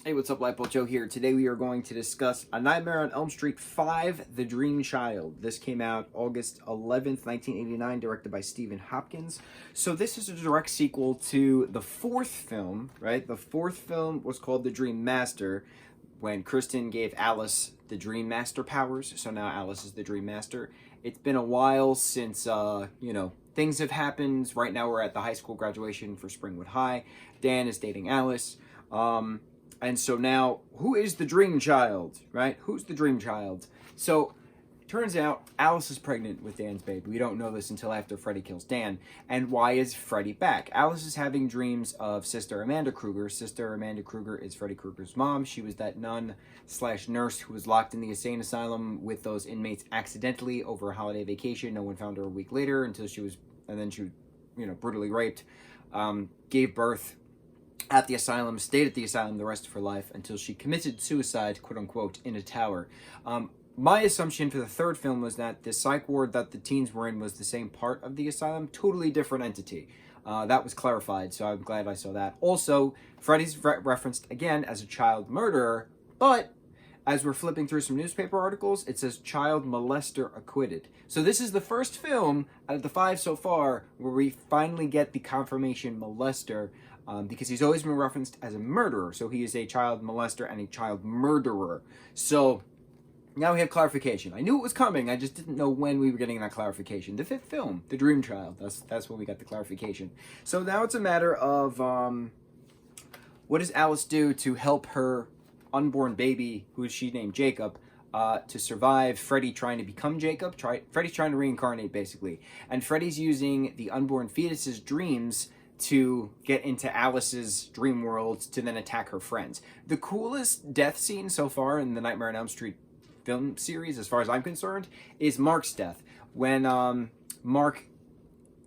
Hey, what's up, lightboltjoe here. Today we are going to discuss A Nightmare on Elm Street 5, The Dream Child. This came out August 11th, 1989, directed by Stephen Hopkins. So this is a direct sequel to the fourth film, right? The fourth film was called The Dream Master, when Kristen gave Alice the Dream Master powers. So now Alice is the Dream Master. It's been a while since, things have happened. Right now we're at the high school graduation for Springwood High. Dan is dating Alice. And so now, who is the Dream Child, right? Who's the Dream Child? So, it turns out Alice is pregnant with Dan's baby. We don't know this until after Freddy kills Dan. And why is Freddy back? Alice is having dreams of Sister Amanda Kruger. Sister Amanda Kruger is Freddy Krueger's mom. She was that nun/nurse who was locked in the insane asylum with those inmates accidentally over a holiday vacation. No one found her a week later until she was brutally raped. Gave birth at the asylum, stayed at the asylum the rest of her life until she committed suicide, quote-unquote, in a tower. My assumption for the third film was that the psych ward that the teens were in was the same part of the asylum, totally different entity. That was clarified, so I'm glad I saw that. Also, Freddy's referenced again as a child murderer, but as we're flipping through some newspaper articles, it says child molester acquitted. So this is the first film out of the 5 so far where we finally get the confirmation molester, because he's always been referenced as a murderer. So he is a child molester and a child murderer. So now we have clarification. I knew it was coming. I just didn't know when we were getting that clarification. The 5th film, The Dream Child. That's when we got the clarification. So now it's a matter of what does Alice do to help her unborn baby, who she named Jacob, to survive Freddy trying to become Jacob. Freddy's trying to reincarnate, basically. And Freddy's using the unborn fetus's dreams to get into Alice's dream world to then attack her friends. The coolest death scene so far in the Nightmare on Elm Street film series, as far as I'm concerned, is Mark's death. When Mark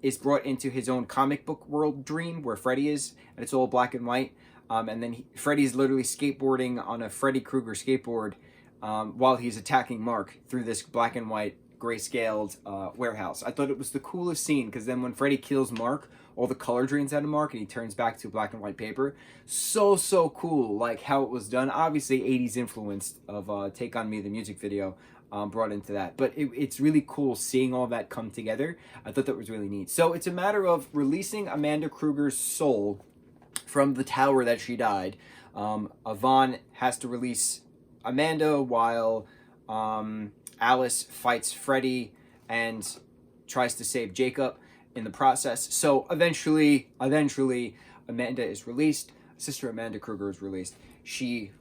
is brought into his own comic book world dream where Freddy is, and it's all black and white. And then Freddy's literally skateboarding on a Freddy Krueger skateboard while he's attacking Mark through this black and white grayscaled warehouse. I thought it was the coolest scene because then when Freddy kills Mark, all the color drains out of Mark and he turns back to black and white paper. So cool, like how it was done. Obviously 80s influenced of Take On Me, the music video, brought into that. But it's really cool seeing all that come together. I thought that was really neat. So it's a matter of releasing Amanda Kruger's soul from the tower that she died. Yvonne has to release Amanda while Alice fights Freddy and tries to save Jacob in the process. So eventually Amanda is released. Sister Amanda Kruger is released. She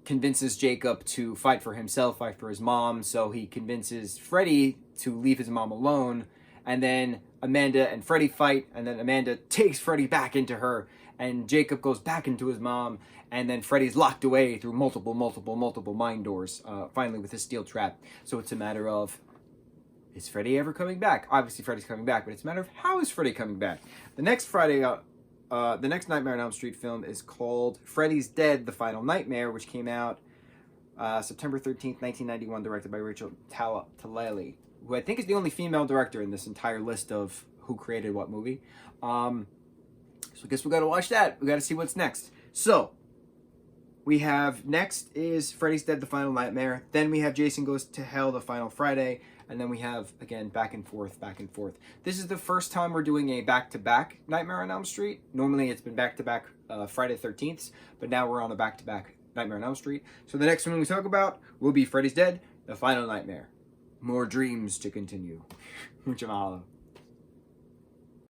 convinces Jacob to fight for himself, fight for his mom, so he convinces Freddy to leave his mom alone, and then Amanda and Freddy fight, and then Amanda takes Freddy back into her, and Jacob goes back into his mom, and then Freddy's locked away through multiple mind doors, finally with a steel trap. So it's a matter of, is Freddy ever coming back? Obviously Freddy's coming back, but it's a matter of how is Freddy coming back? The next the next Nightmare on Elm Street film is called Freddy's Dead, The Final Nightmare, which came out September 13th, 1991, directed by Rachel Talalay, who I think is the only female director in this entire list of who created what movie. So I guess we got to watch that. We got to see what's next. So we have next is Freddy's Dead, The Final Nightmare. Then we have Jason Goes to Hell, The Final Friday. And then we have, again, back and forth. This is the first time we're doing a back-to-back Nightmare on Elm Street. Normally it's been back-to-back Friday 13th, but now we're on a back-to-back Nightmare on Elm Street. So the next one we talk about will be Freddy's Dead, The Final Nightmare. More dreams to continue. Mucho mahalo.